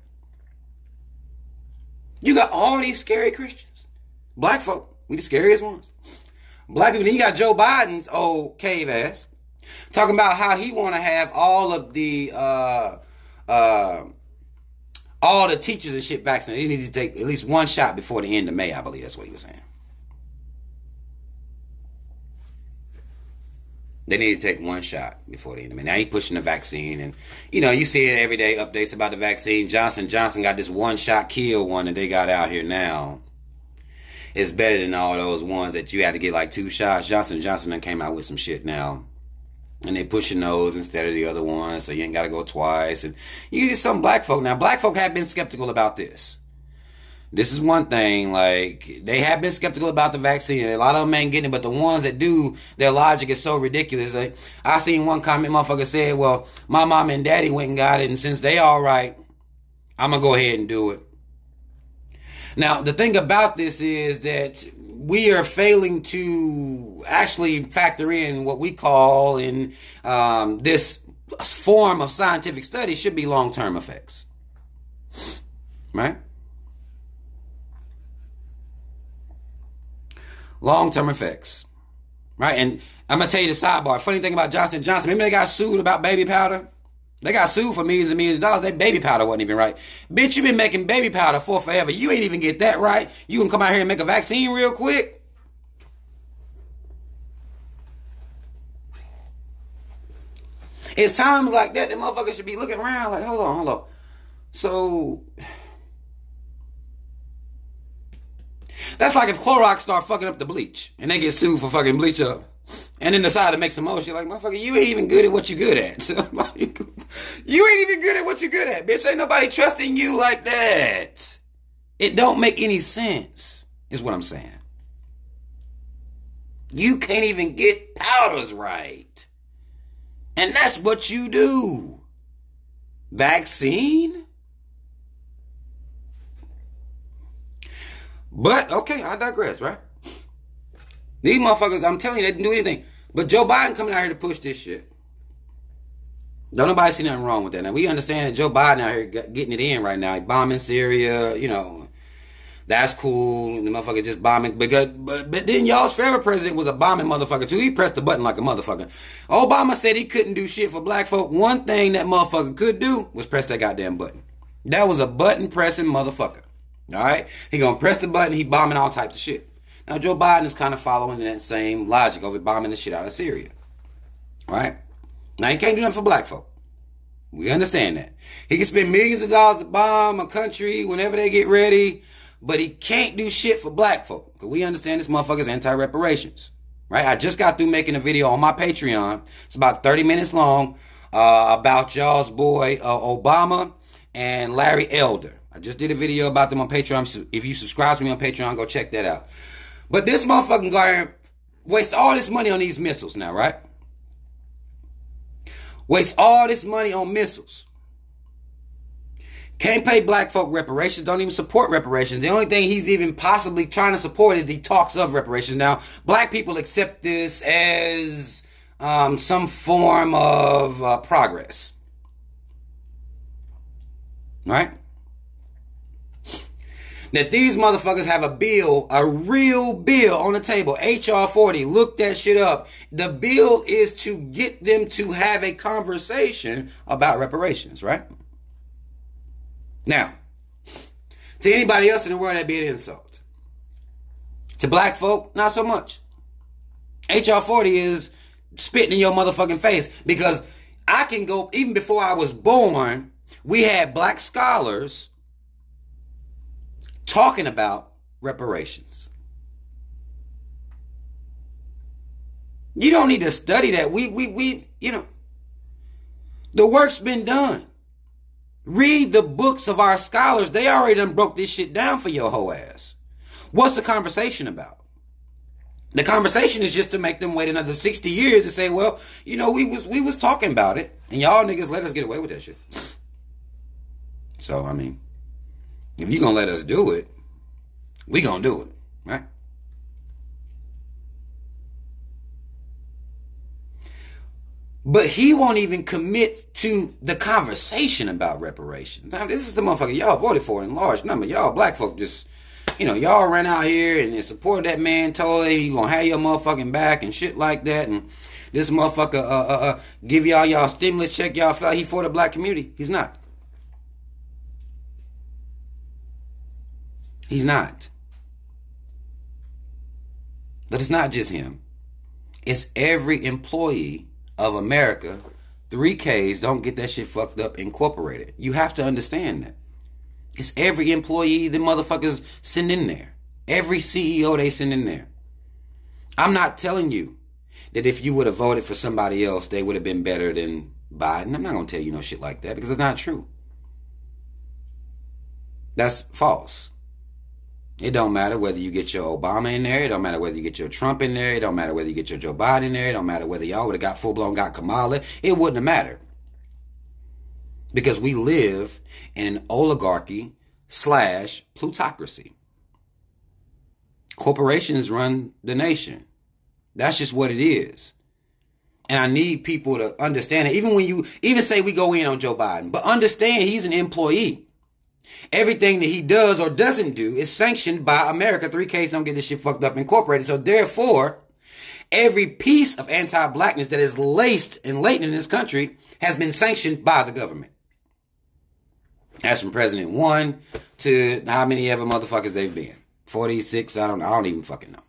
You got all these scary Christians, black folk. We the scariest ones. Black people. Then you got Joe Biden's old cave ass talking about how he want to have all of the all the teachers and shit vaccinated. He needs to take at least one shot before the end of May, I believe that's what he was saying. They need to take one shot before the end of May. Now he pushing the vaccine, and you see it every day, updates about the vaccine. Johnson got this one shot kill one that they got out here now. It's better than all those ones that you had to get like 2 shots. Johnson done came out with some shit now. And they pushing those instead of the other ones, so you ain't got to go twice. And you get some black folk now. Black folk have been skeptical about this. This is one thing, like, they have been skeptical about the vaccine. A lot of them ain't getting it, but the ones that do, their logic is so ridiculous. Like, I seen one comment, motherfucker said, well, my mom and daddy went and got it, and since they all right, I'm going to go ahead and do it. Now, the thing about this is that we are failing to actually factor in what we call in this form of scientific study should be long-term effects. Right? Long-term effects. Right? And I'm going to tell you the sidebar. Funny thing about Johnson & Johnson. Remember they got sued about baby powder? They got sued for millions and millions of dollars. Their baby powder wasn't even right. Bitch, you been making baby powder for forever. You ain't even get that right. You can come out here and make a vaccine real quick? It's times like that motherfuckers should be looking around like, hold on. So, that's like if Clorox start fucking up the bleach and they get sued for fucking bleach up. And then decide to make some more shit. Like, motherfucker, you ain't even good at what you good at. Like, you ain't even good at what you good at, bitch. Ain't nobody trusting you like that. It don't make any sense, is what I'm saying. You can't even get powders right. And that's what you do. Vaccine? But, okay, I digress, right? These motherfuckers, I'm telling you, they didn't do anything. But Joe Biden coming out here to push this shit. Don't nobody see nothing wrong with that. Now, we understand that Joe Biden out here getting it in right now. He bombing Syria, That's cool. The motherfucker just bombing. But then y'all's favorite president was a bombing motherfucker, too. He pressed the button like a motherfucker. Obama said he couldn't do shit for black folk. One thing that motherfucker could do was press that goddamn button. That was a button-pressing motherfucker. All right? He gonna press the button. He bombing all types of shit. Now, Joe Biden is kind of following that same logic of bombing the shit out of Syria. Right? Now, he can't do nothing for black folk. We understand that. He can spend millions of dollars to bomb a country whenever they get ready, but he can't do shit for black folk. Because we understand this motherfucker's anti-reparations. Right? I just got through making a video on my Patreon. It's about 30 minutes long about y'all's boy Obama and Larry Elder. I just did a video about them on Patreon. If you subscribe to me on Patreon, go check that out. But this motherfucking guy waste all this money on these missiles now, right? Waste all this money on missiles. Can't pay black folk reparations. Don't even support reparations. The only thing he's even possibly trying to support is the talks of reparations. Now, black people accept this as some form of progress. Right? That these motherfuckers have a bill, a real bill on the table. HR 40. Look that shit up. The bill is to get them to have a conversation about reparations, right? Now, to anybody else in the world, that'd be an insult. To black folk, not so much. HR 40 is spitting in your motherfucking face. Because I can go, even before I was born, we had black scholars talking about reparations. You don't need to study that. The work's been done. Read the books of our scholars. They already done broke this shit down for your whole ass. What's the conversation about? The conversation is just to make them wait another 60 years and say, well, we was talking about it, and y'all niggas let us get away with that shit. So, If you're going to let us do it, we going to do it, right? But he won't even commit to the conversation about reparations. Now, this is the motherfucker y'all voted for in large number. Y'all black folk just, y'all ran out here and supported that man, told him he gonna have your motherfucking back and shit like that. And this motherfucker give y'all stimulus check. Y'all felt he for the black community. He's not. He's not. But it's not just him. It's every employee of America. 3Ks don't get that shit fucked up incorporated. You have to understand that. It's every employee the motherfuckers send in there. Every CEO they send in there. I'm not telling you that if you would have voted for somebody else, they would have been better than Biden. I'm not going to tell you no shit like that because it's not true. That's false. It don't matter whether you get your Obama in there. It don't matter whether you get your Trump in there. It don't matter whether you get your Joe Biden in there. It don't matter whether y'all would have got full-blown got Kamala. It wouldn't have mattered. Because we live in an oligarchy / plutocracy. Corporations run the nation. That's just what it is. And I need people to understand it. Even when you even say we go in on Joe Biden, but understand he's an employee. Everything that he does or doesn't do is sanctioned by America. 3Ks don't get this shit fucked up incorporated. So therefore, every piece of anti-blackness that is laced and latent in this country has been sanctioned by the government. That's from President 1 to how many ever motherfuckers they've been. 46, I don't even fucking know.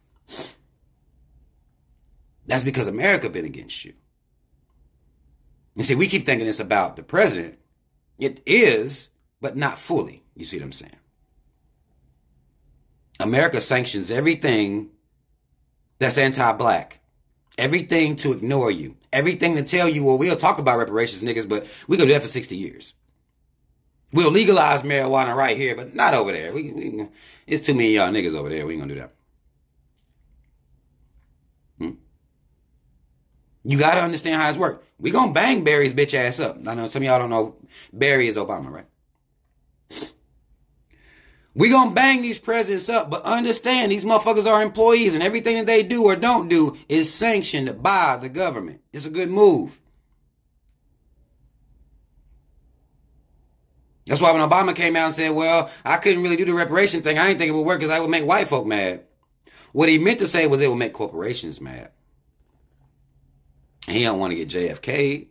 That's because America been against you. You see, we keep thinking it's about the president. It is, but not fully. You see what I'm saying? America sanctions everything that's anti-black. Everything to ignore you. Everything to tell you, well, we'll talk about reparations, niggas, but we gonna do that for 60 years. We'll legalize marijuana right here, but not over there. It's too many y'all niggas over there. We ain't gonna do that. You gotta understand how it's worked. We gonna bang Barry's bitch ass up. I know some of y'all don't know Barry is Obama, right? We gonna bang these presidents up, but understand these motherfuckers are employees and everything that they do or don't do is sanctioned by the government. It's a good move. That's why when Obama came out and said, well, I couldn't really do the reparation thing, I didn't think it would work because I would make white folk mad. What he meant to say was it would make corporations mad. He don't want to get JFK'd.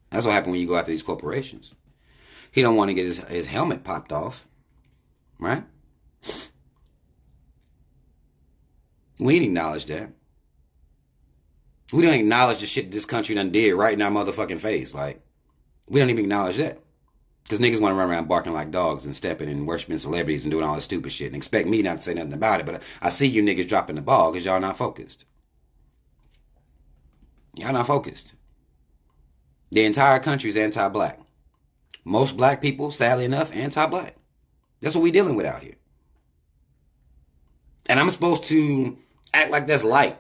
That's what happened when you go after these corporations. He don't want to get his helmet popped off. Right? We ain't acknowledge that. We don't acknowledge the shit this country done did right in our motherfucking face. Like, we don't even acknowledge that. Because niggas want to run around barking like dogs and stepping and worshiping celebrities and doing all this stupid shit and expect me not to say nothing about it. But I see you niggas dropping the ball because y'all not focused. Y'all not focused. The entire country is anti-black. Most black people, sadly enough, anti-black. That's what we dealing with out here. And I'm supposed to act like that's light.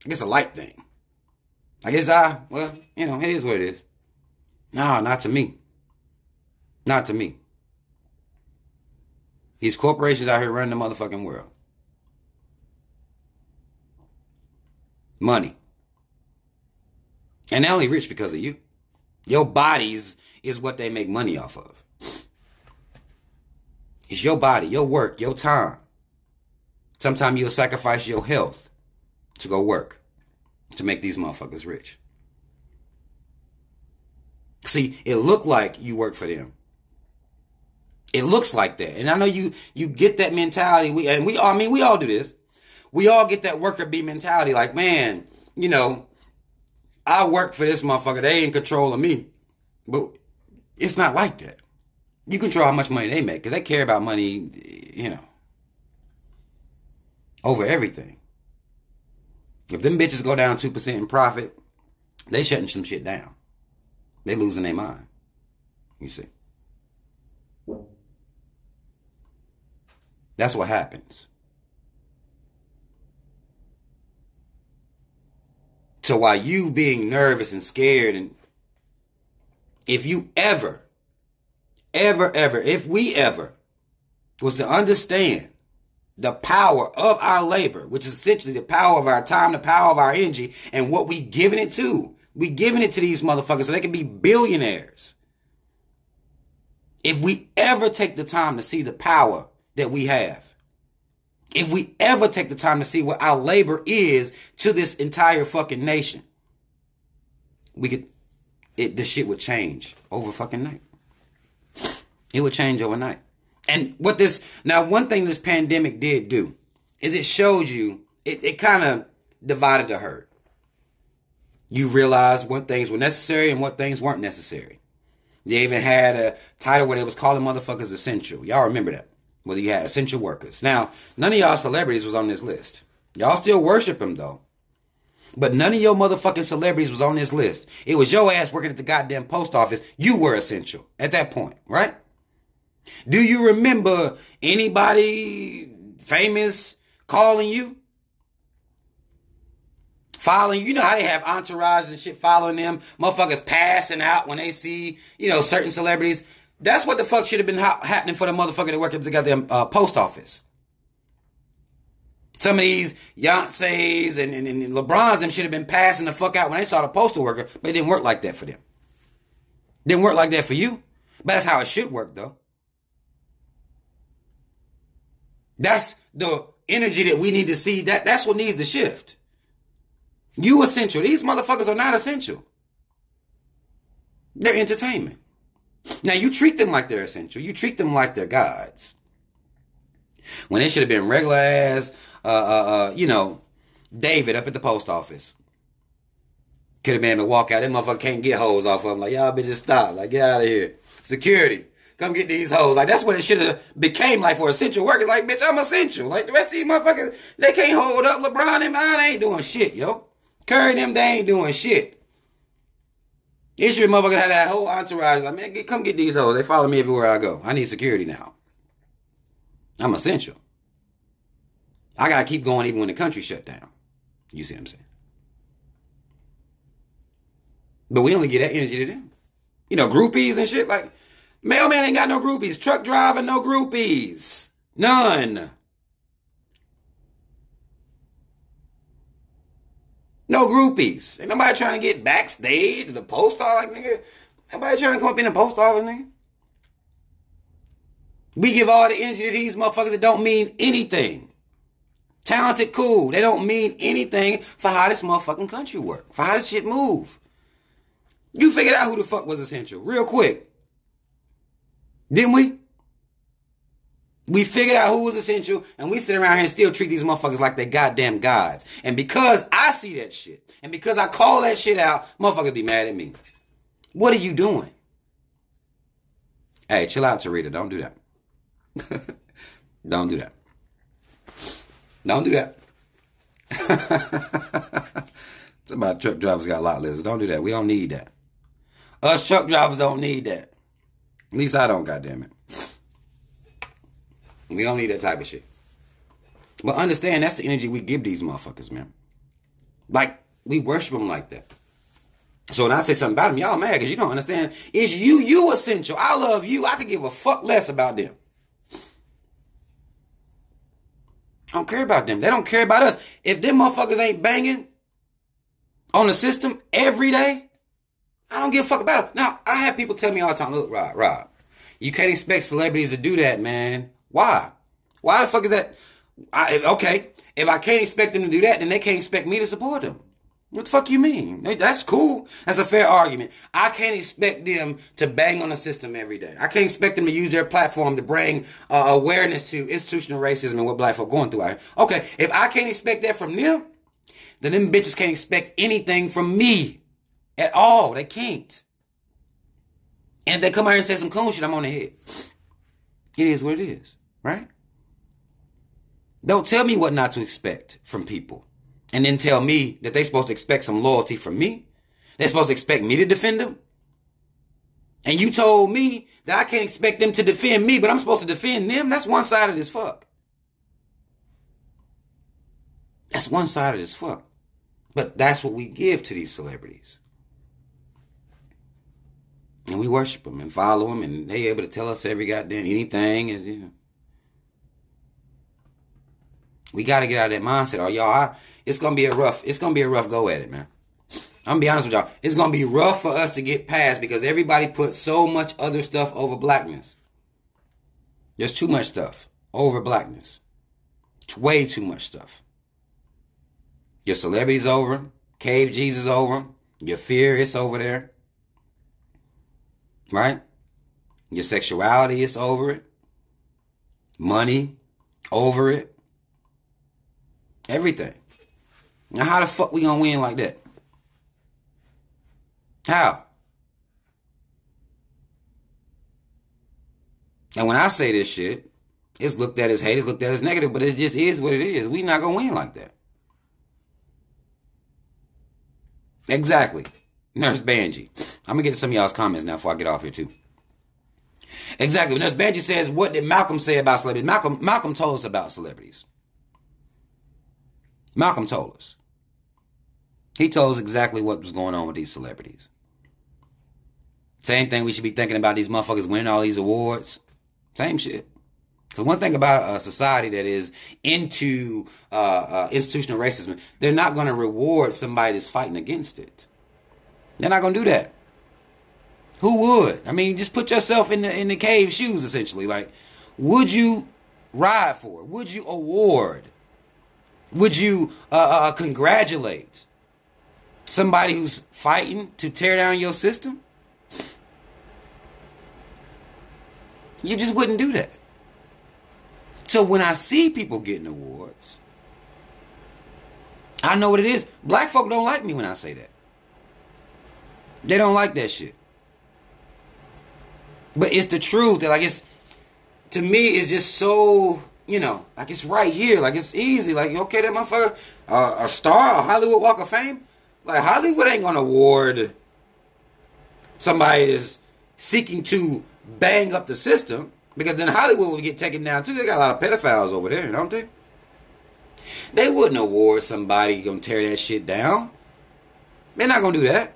I guess a light thing. I guess well, it is what it is. No, not to me. Not to me. These corporations out here running the motherfucking world. Money. And they're only rich because of you. Your bodies is what they make money off of. It's your body, your work, your time. Sometimes you'll sacrifice your health to go work to make these motherfuckers rich. See, it looked like you work for them. It looks like that. And I know you get that mentality. We all do this. We all get that worker bee mentality. Like, man, I work for this motherfucker. They in control of me. But it's not like that. You control how much money they make because they care about money, over everything. If them bitches go down 2% in profit, they shutting some shit down. They losing their mind. You see. That's what happens. So while you being nervous and scared, and if you ever if we ever was to understand the power of our labor, which is essentially the power of our time, the power of our energy, and what we giving it to. We giving it to these motherfuckers so they can be billionaires. If we ever take the time to see the power that we have, if we ever take the time to see what our labor is to this entire fucking nation, the shit would change over fucking night. It would change overnight. And one thing this pandemic did do is it showed you, it kind of divided the herd. You realized what things were necessary and what things weren't necessary. They even had a title where they was calling motherfuckers essential. Y'all remember that? Whether you had essential workers. Now, none of y'all celebrities was on this list. Y'all still worship them though. But none of your motherfucking celebrities was on this list. It was your ass working at the goddamn post office. You were essential at that point, right? Do you remember anybody famous calling you? Following, you know how they have entourage and shit following them. Motherfuckers passing out when they see, certain celebrities. That's what the fuck should have been happening for the motherfucker that worked at the goddamn post office. Some of these Beyoncés and LeBrons them should have been passing the fuck out when they saw the postal worker, but it didn't work like that for them. Didn't work like that for you. But that's how it should work though. That's the energy that we need to see. That's what needs to shift. You essential. These motherfuckers are not essential. They're entertainment. Now you treat them like they're essential. You treat them like they're gods. When it should have been regular ass, David up at the post office. Could have been able to walk out. That motherfucker can't get hoes off of him. Like, y'all bitches stop. Like, get out of here. Security. Come get these hoes. Like, that's what it should have became like for essential workers. Like, bitch, I'm essential. Like, the rest of these motherfuckers, they can't hold up. LeBron and mine ain't doing shit, yo. Curry them, they ain't doing shit. It should be motherfuckers had that whole entourage. Like, man, come get these hoes. They follow me everywhere I go. I need security now. I'm essential. I gotta keep going even when the country shut down. You see what I'm saying? But we only get that energy to them. Groupies and shit. Like, mailman ain't got no groupies. Truck driver, no groupies. None. No groupies. Ain't nobody trying to get backstage to the post office, like, nigga. Nobody trying to come up in the post office, nigga. We give all the energy to these motherfuckers that don't mean anything. Talented, cool. They don't mean anything for how this motherfucking country work. For how this shit move. You figured out who the fuck was essential real quick. Didn't we? We figured out who was essential, and we sit around here and still treat these motherfuckers like they goddamn gods. And because I see that shit, and because I call that shit out, motherfuckers be mad at me. What are you doing? Hey, chill out, Tarita. Don't do that. Don't do that. Don't do that. It's about truck drivers got lot list. Don't do that. We don't need that. Us truck drivers don't need that. At least I don't, goddammit. We don't need that type of shit. But understand, that's the energy we give these motherfuckers, man. Like, we worship them like that. So when I say something about them, y'all mad because you don't understand. It's you essential. I love you. I could give a fuck less about them. I don't care about them. They don't care about us. If them motherfuckers ain't banging on the system every day, I don't give a fuck about them. Now, I have people tell me all the time, look, Rob, you can't expect celebrities to do that, man. Why? Why the fuck is that? Okay, if I can't expect them to do that, then they can't expect me to support them. What the fuck you mean? That's cool. That's a fair argument. I can't expect them to bang on the system every day. I can't expect them to use their platform to bring awareness to institutional racism and what black folk going through. Okay, if I can't expect that from them, then them bitches can't expect anything from me at all. They can't. And if they come out here and say some cool shit, I'm on the head. It is what it is, right? Don't tell me what not to expect from people. And then tell me that they're supposed to expect some loyalty from me. They're supposed to expect me to defend them. And you told me that I can't expect them to defend me, but I'm supposed to defend them? That's one-sided as fuck. That's one-sided as fuck. But that's what we give to these celebrities. And we worship them and follow them, and they able to tell us every goddamn anything. Is, you know. We got to get out of that mindset, or y'all. It's gonna be a rough go at it, man. I'm gonna be honest with y'all. It's gonna be rough for us to get past because everybody puts so much other stuff over blackness. There's too much stuff over blackness. It's way too much stuff. Your celebrity's over. Cave Jesus over. Your fear is over there. Right? Your sexuality is over it. Money, over it. Everything. Now how the fuck we gonna win like that? How? And when I say this shit, it's looked at as hate, it's looked at as negative, but it just is what it is. We not gonna win like that. Exactly. Nurse Banji. I'm gonna get to some of y'all's comments now before I get off here too. Exactly. Nurse Banji says, what did Malcolm say about celebrities? Malcolm told us about celebrities. Malcolm told us. He told us exactly what was going on with these celebrities. Same thing we should be thinking about these motherfuckers winning all these awards. Same shit. Because one thing about a society that is into institutional racism, they're not going to reward somebody that's fighting against it. They're not going to do that. Who would? I mean, just put yourself in the cave shoes, essentially. Like, would you ride for it? Would you award? Would you congratulate somebody who's fighting to tear down your system? You just wouldn't do that. So when I see people getting awards, I know what it is. Black folk don't like me when I say that. They don't like that shit. But it's the truth. That, like, it's, to me, it's just so, you know, like it's right here. Like it's easy. Like, okay, that motherfucker, a star, a Hollywood Walk of Fame. Like, Hollywood ain't gonna award somebody that's seeking to bang up the system, because then Hollywood would get taken down too. They got a lot of pedophiles over there, don't they? They wouldn't award somebody gonna tear that shit down. They're not gonna do that.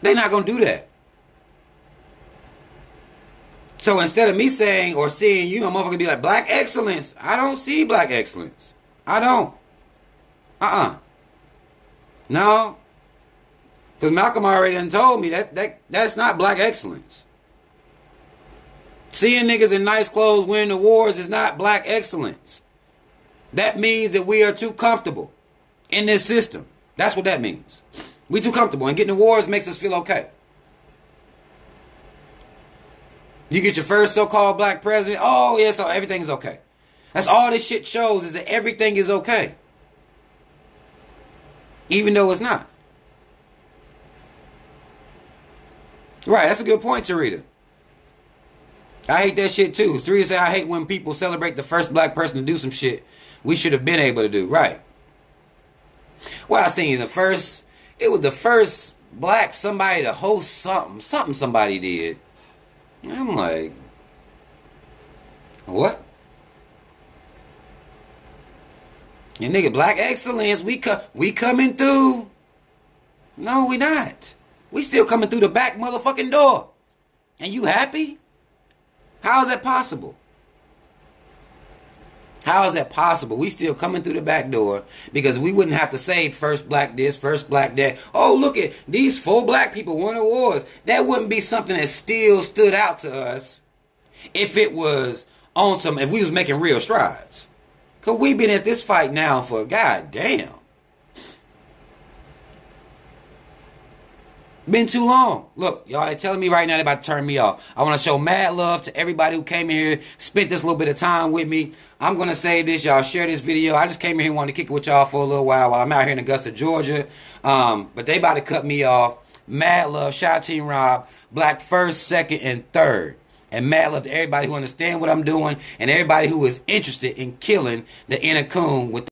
They're not gonna do that. So instead of me saying or seeing you, a motherfucker be like, black excellence. I don't see black excellence. I don't. No. Because Malcolm already done told me that's not black excellence. Seeing niggas in nice clothes winning awards is not black excellence. That means that we are too comfortable in this system. That's what that means. We too comfortable, and getting awards makes us feel okay. You get your first so-called black president, oh yeah, so everything's okay. That's all this shit shows, is that everything is okay. Even though it's not. Right, that's a good point, Tarita. I hate that shit too. Tarita said, I hate when people celebrate the first black person to do some shit we should have been able to do. Right. Well, I seen it was the first black somebody to host something somebody did. I'm like, what? And nigga, black excellence, we coming through. No, we not. We still coming through the back motherfucking door. And you happy? How is that possible? How is that possible? We still coming through the back door because we wouldn't have to say first black this, first black that. Oh, look at these 4 black people won awards. That wouldn't be something that still stood out to us if it was on if we was making real strides. Because we've been at this fight now for goddamn. Been too long. Look, y'all are telling me right now they're about to turn me off. I want to show mad love to everybody who came in here, spent this little bit of time with me. I'm going to save this. Y'all share this video. I just came in here and wanted to kick it with y'all for a little while I'm out here in Augusta, Georgia. But they about to cut me off. Mad love. Shout out Team Rob. Black first, second, and third. And mad love to everybody who understands what I'm doing and everybody who is interested in killing the inner coon with